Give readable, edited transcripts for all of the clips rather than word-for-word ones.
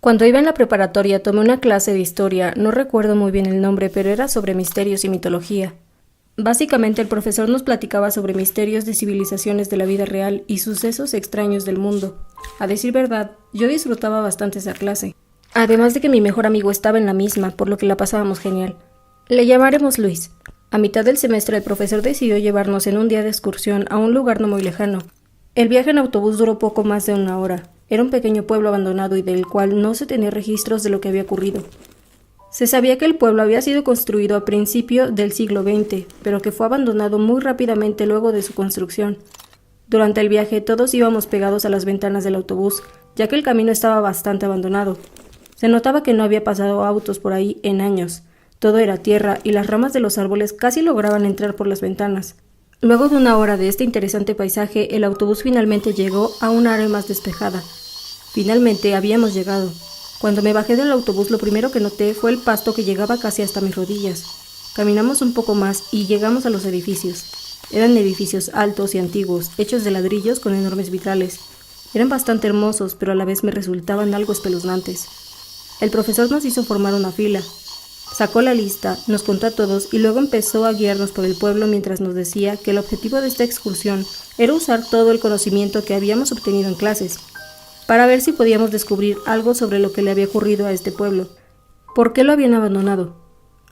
Cuando iba en la preparatoria tomé una clase de historia, no recuerdo muy bien el nombre, pero era sobre misterios y mitología. Básicamente el profesor nos platicaba sobre misterios de civilizaciones de la vida real y sucesos extraños del mundo. A decir verdad, yo disfrutaba bastante esa clase. Además de que mi mejor amigo estaba en la misma, por lo que la pasábamos genial. Le llamaremos Luis. A mitad del semestre el profesor decidió llevarnos en un día de excursión a un lugar no muy lejano. El viaje en autobús duró poco más de 1 hora. Era un pequeño pueblo abandonado y del cual no se tenía registros de lo que había ocurrido. Se sabía que el pueblo había sido construido a principio del siglo XX, pero que fue abandonado muy rápidamente luego de su construcción. Durante el viaje todos íbamos pegados a las ventanas del autobús, ya que el camino estaba bastante abandonado. Se notaba que no había pasado autos por ahí en años. Todo era tierra y las ramas de los árboles casi lograban entrar por las ventanas. Luego de 1 hora de este interesante paisaje, el autobús finalmente llegó a un área más despejada. Finalmente habíamos llegado. Cuando me bajé del autobús, lo primero que noté fue el pasto que llegaba casi hasta mis rodillas. Caminamos un poco más y llegamos a los edificios. Eran edificios altos y antiguos, hechos de ladrillos con enormes vitrales. Eran bastante hermosos, pero a la vez me resultaban algo espeluznantes. El profesor nos hizo formar una fila. Sacó la lista, nos contó a todos y luego empezó a guiarnos por el pueblo mientras nos decía que el objetivo de esta excursión era usar todo el conocimiento que habíamos obtenido en clases, para ver si podíamos descubrir algo sobre lo que le había ocurrido a este pueblo. ¿Por qué lo habían abandonado?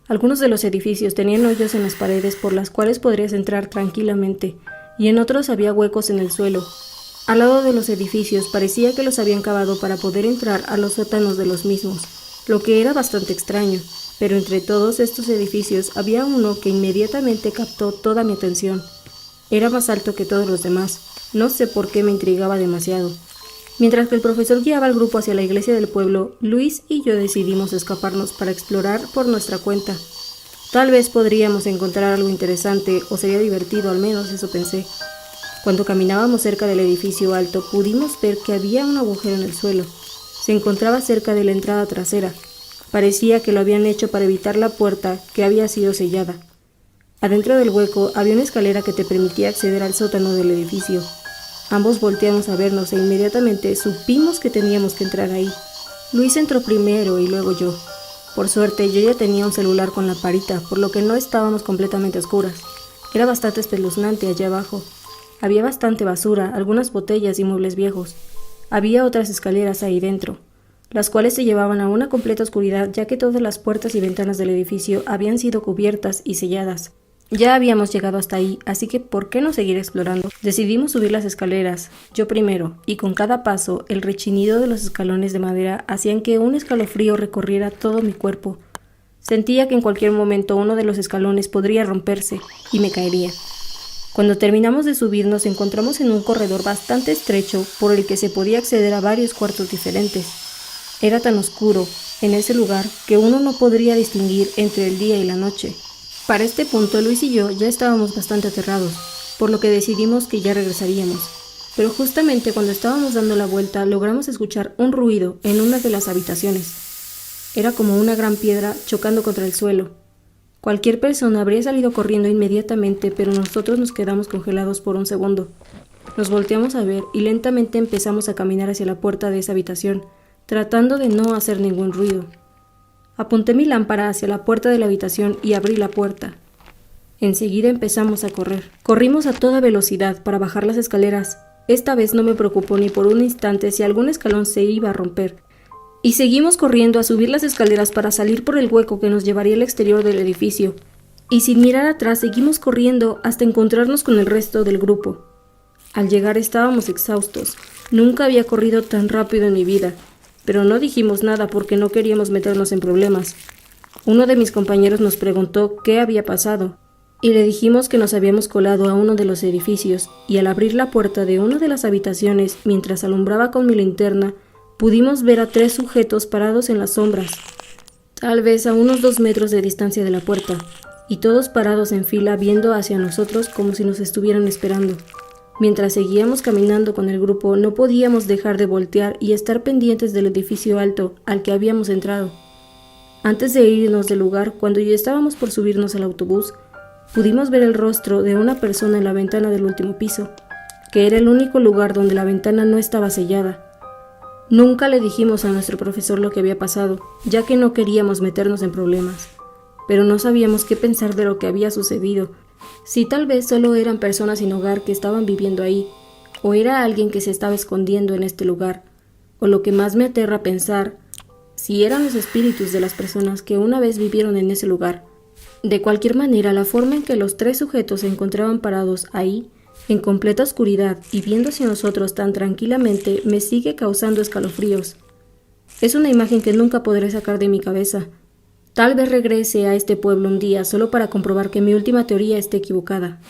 Algunos de los edificios tenían hoyos en las paredes por las cuales podrías entrar tranquilamente, y en otros había huecos en el suelo. Al lado de los edificios parecía que los habían cavado para poder entrar a los sótanos de los mismos, lo que era bastante extraño, pero entre todos estos edificios había uno que inmediatamente captó toda mi atención. Era más alto que todos los demás, no sé por qué me intrigaba demasiado. Mientras que el profesor guiaba al grupo hacia la iglesia del pueblo, Luis y yo decidimos escaparnos para explorar por nuestra cuenta. Tal vez podríamos encontrar algo interesante o sería divertido, al menos eso pensé. Cuando caminábamos cerca del edificio alto, pudimos ver que había un agujero en el suelo. Se encontraba cerca de la entrada trasera. Parecía que lo habían hecho para evitar la puerta que había sido sellada. Adentro del hueco había una escalera que te permitía acceder al sótano del edificio. Ambos volteamos a vernos e inmediatamente supimos que teníamos que entrar ahí. Luis entró primero y luego yo. Por suerte yo ya tenía un celular con la parita, por lo que no estábamos completamente a oscuras. Era bastante espeluznante allá abajo. Había bastante basura, algunas botellas y muebles viejos. Había otras escaleras ahí dentro, las cuales se llevaban a una completa oscuridad ya que todas las puertas y ventanas del edificio habían sido cubiertas y selladas. Ya habíamos llegado hasta ahí, así que ¿por qué no seguir explorando? Decidimos subir las escaleras, yo primero, y con cada paso el rechinido de los escalones de madera hacían que un escalofrío recorriera todo mi cuerpo. Sentía que en cualquier momento uno de los escalones podría romperse y me caería. Cuando terminamos de subir nos encontramos en un corredor bastante estrecho por el que se podía acceder a varios cuartos diferentes. Era tan oscuro en ese lugar que uno no podría distinguir entre el día y la noche. Para este punto Luis y yo ya estábamos bastante aterrados, por lo que decidimos que ya regresaríamos. Pero justamente cuando estábamos dando la vuelta logramos escuchar un ruido en una de las habitaciones. Era como una gran piedra chocando contra el suelo. Cualquier persona habría salido corriendo inmediatamente, pero nosotros nos quedamos congelados por un segundo. Nos volteamos a ver y lentamente empezamos a caminar hacia la puerta de esa habitación, tratando de no hacer ningún ruido. Apunté mi lámpara hacia la puerta de la habitación y abrí la puerta. Enseguida empezamos a correr. Corrimos a toda velocidad para bajar las escaleras. Esta vez no me preocupó ni por un instante si algún escalón se iba a romper. Y seguimos corriendo a subir las escaleras para salir por el hueco que nos llevaría al exterior del edificio. Y sin mirar atrás seguimos corriendo hasta encontrarnos con el resto del grupo. Al llegar estábamos exhaustos. Nunca había corrido tan rápido en mi vida. Pero no dijimos nada porque no queríamos meternos en problemas. Uno de mis compañeros nos preguntó qué había pasado, y le dijimos que nos habíamos colado a uno de los edificios, y al abrir la puerta de una de las habitaciones, mientras alumbraba con mi linterna, pudimos ver a 3 sujetos parados en las sombras, tal vez a unos 2 metros de distancia de la puerta, y todos parados en fila viendo hacia nosotros como si nos estuvieran esperando. Mientras seguíamos caminando con el grupo, no podíamos dejar de voltear y estar pendientes del edificio alto al que habíamos entrado. Antes de irnos del lugar, cuando ya estábamos por subirnos al autobús, pudimos ver el rostro de una persona en la ventana del último piso, que era el único lugar donde la ventana no estaba sellada. Nunca le dijimos a nuestro profesor lo que había pasado, ya que no queríamos meternos en problemas, pero no sabíamos qué pensar de lo que había sucedido, si tal vez solo eran personas sin hogar que estaban viviendo ahí, o era alguien que se estaba escondiendo en este lugar, o lo que más me aterra pensar, si eran los espíritus de las personas que una vez vivieron en ese lugar. De cualquier manera, la forma en que los tres sujetos se encontraban parados ahí, en completa oscuridad y viendo hacia nosotros tan tranquilamente, me sigue causando escalofríos. Es una imagen que nunca podré sacar de mi cabeza. Tal vez regrese a este pueblo un día solo para comprobar que mi última teoría esté equivocada.